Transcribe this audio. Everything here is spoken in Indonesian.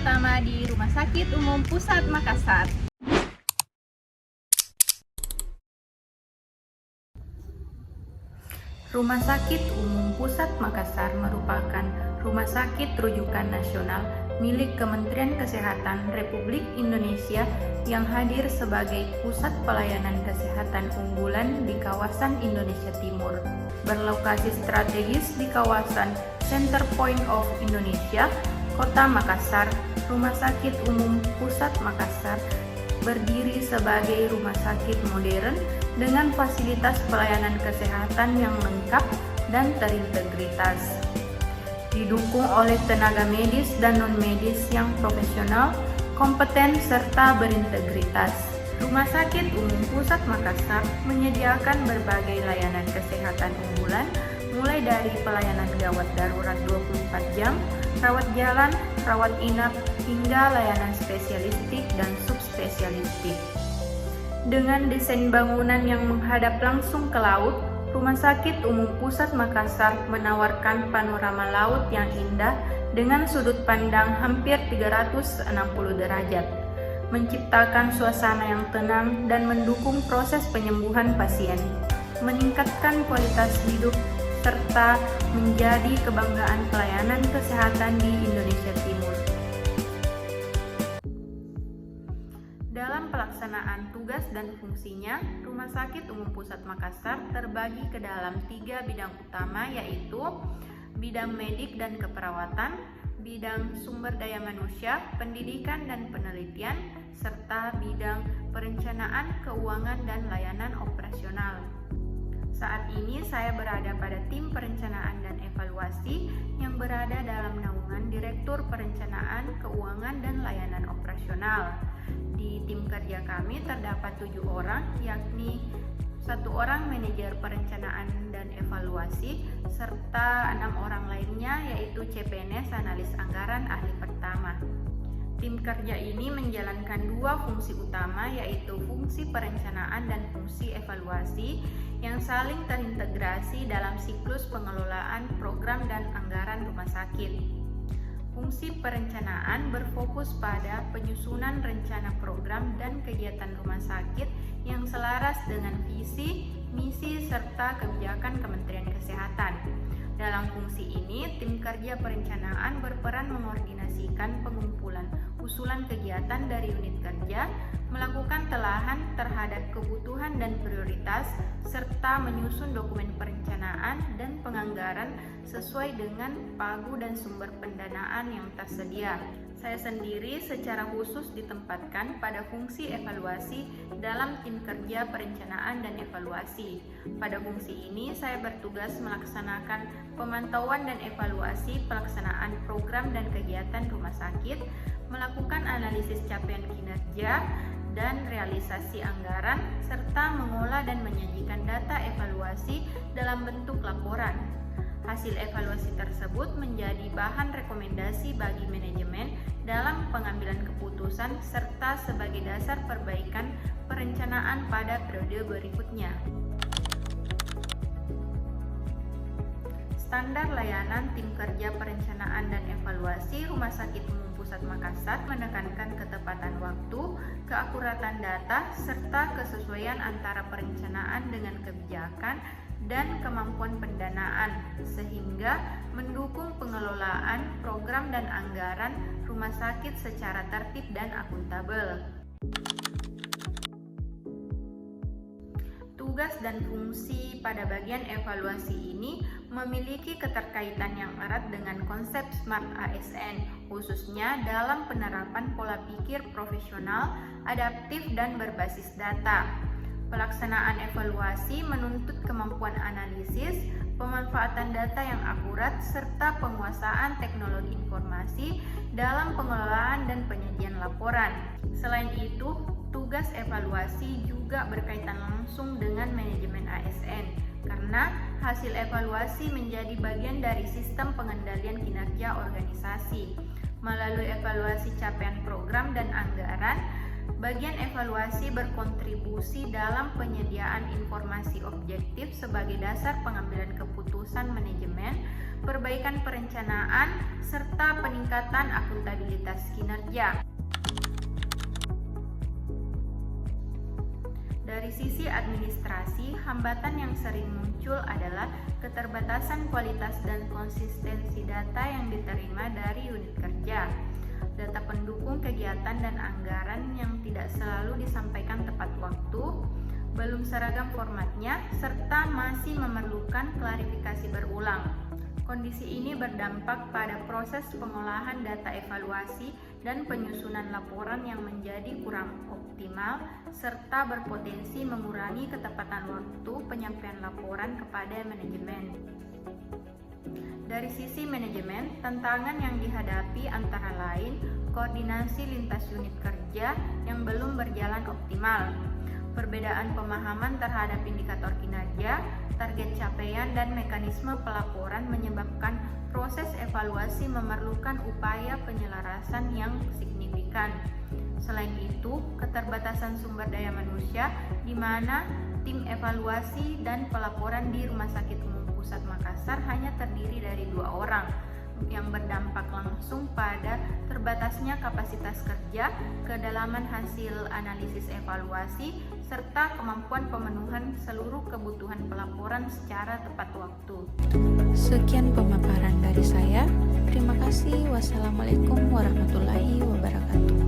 utama di Rumah Sakit Umum Pusat Makassar. Rumah Sakit Umum Pusat Makassar merupakan rumah sakit rujukan nasional milik Kementerian Kesehatan Republik Indonesia yang hadir sebagai pusat pelayanan kesehatan unggulan di kawasan Indonesia Timur. Berlokasi strategis di kawasan Center Point of Indonesia, Kota Makassar, Rumah Sakit Umum Pusat Makassar berdiri sebagai rumah sakit modern dengan fasilitas pelayanan kesehatan yang lengkap dan terintegritas. Didukung oleh tenaga medis dan non-medis yang profesional, kompeten, serta berintegritas. Rumah Sakit Umum Pusat Makassar menyediakan berbagai layanan kesehatan unggulan, mulai dari pelayanan gawat darurat 24 jam, rawat jalan, rawat inap, hingga layanan spesialistik dan subspesialistik. Dengan desain bangunan yang menghadap langsung ke laut, Rumah Sakit Umum Pusat Makassar menawarkan panorama laut yang indah dengan sudut pandang hampir 360 derajat, menciptakan suasana yang tenang dan mendukung proses penyembuhan pasien, meningkatkan kualitas hidup, serta menjadi kebanggaan pelayanan kesehatan di Indonesia Timur. Dalam pelaksanaan tugas dan fungsinya, Rumah Sakit Umum Pusat Makassar terbagi ke dalam 3 bidang utama, yaitu bidang medik dan keperawatan, bidang sumber daya manusia, pendidikan dan penelitian, serta bidang perencanaan, keuangan, dan layanan operasional. Saat ini saya berada pada tim perencanaan dan evaluasi yang berada dalam naungan Direktur Perencanaan, Keuangan, dan Layanan Operasional. Di tim kerja kami terdapat 7 orang, yakni 1 orang manajer perencanaan dan evaluasi, serta 6 orang lainnya yaitu CPNS, analis anggaran, ahli pertama. Tim kerja ini menjalankan 2 fungsi utama, yaitu fungsi perencanaan dan fungsi evaluasi yang saling terintegrasi dalam siklus pengelolaan program dan anggaran rumah sakit. Fungsi perencanaan berfokus pada penyusunan rencana program dan kegiatan rumah sakit yang selaras dengan visi, misi, serta kebijakan Kementerian Kesehatan. Dalam fungsi ini, tim kerja perencanaan berperan mengordinasikan pengumpulan usulan kegiatan dari unit kerja, melakukan telahan terhadap kebutuhan dan prioritas, serta menyusun dokumen perencanaan dan penganggaran sesuai dengan pagu dan sumber pendanaan yang tersedia. Saya sendiri secara khusus ditempatkan pada fungsi evaluasi dalam tim kerja perencanaan dan evaluasi. Pada fungsi ini, saya bertugas melaksanakan pemantauan dan evaluasi pelaksanaan program dan kegiatan rumah sakit, melakukan analisis capaian kinerja dan realisasi anggaran, serta mengolah dan menyajikan data evaluasi dalam bentuk laporan. Hasil evaluasi tersebut menjadi bahan rekomendasi bagi manajemen dalam pengambilan keputusan serta sebagai dasar perbaikan perencanaan pada periode berikutnya. Standar layanan tim kerja perencanaan dan evaluasi Rumah Sakit Umum Pusat Makassar menekankan ketepatan waktu, keakuratan data, serta kesesuaian antara perencanaan dengan kebijakan dan kemampuan pendanaan, sehingga mendukung pengelolaan program dan anggaran rumah sakit secara tertib dan akuntabel. Tugas dan fungsi pada bagian evaluasi ini memiliki keterkaitan yang erat dengan konsep Smart ASN, khususnya dalam penerapan pola pikir profesional, adaptif, dan berbasis data. Pelaksanaan evaluasi menuntut kemampuan analisis, pemanfaatan data yang akurat, serta penguasaan teknologi informasi dalam pengelolaan dan penyajian laporan. Selain itu, tugas evaluasi juga berkaitan langsung dengan manajemen ASN, karena hasil evaluasi menjadi bagian dari sistem pengendalian kinerja organisasi. Melalui evaluasi capaian program dan anggaran, Bagian evaluasi berkontribusi dalam penyediaan informasi objektif sebagai dasar pengambilan keputusan manajemen, perbaikan perencanaan, serta peningkatan akuntabilitas kinerja. Dari sisi administrasi, hambatan yang sering muncul adalah keterbatasan kualitas dan konsistensi data yang diterima dari unit kerja, data pendukung kegiatan dan anggaran yang tidak selalu disampaikan tepat waktu, belum seragam formatnya, serta masih memerlukan klarifikasi berulang. Kondisi ini berdampak pada proses pengolahan data evaluasi dan penyusunan laporan yang menjadi kurang optimal, serta berpotensi mengurangi ketepatan waktu penyampaian laporan kepada manajemen. Dari sisi manajemen, tantangan yang dihadapi antara lain koordinasi lintas unit kerja yang belum berjalan optimal, perbedaan pemahaman terhadap indikator kinerja, target capaian, dan mekanisme pelaporan menyebabkan proses evaluasi memerlukan upaya penyelarasan yang signifikan. Selain itu, keterbatasan sumber daya manusia di mana tim evaluasi dan pelaporan di Rumah Sakit Umum Pusat Makassar hanya terdiri dari 2 orang, yang berdampak langsung pada terbatasnya kapasitas kerja, kedalaman hasil analisis evaluasi, serta kemampuan pemenuhan seluruh kebutuhan pelaporan secara tepat waktu. Sekian pemaparan dari saya. Terima kasih. Wassalamualaikum warahmatullahi wabarakatuh.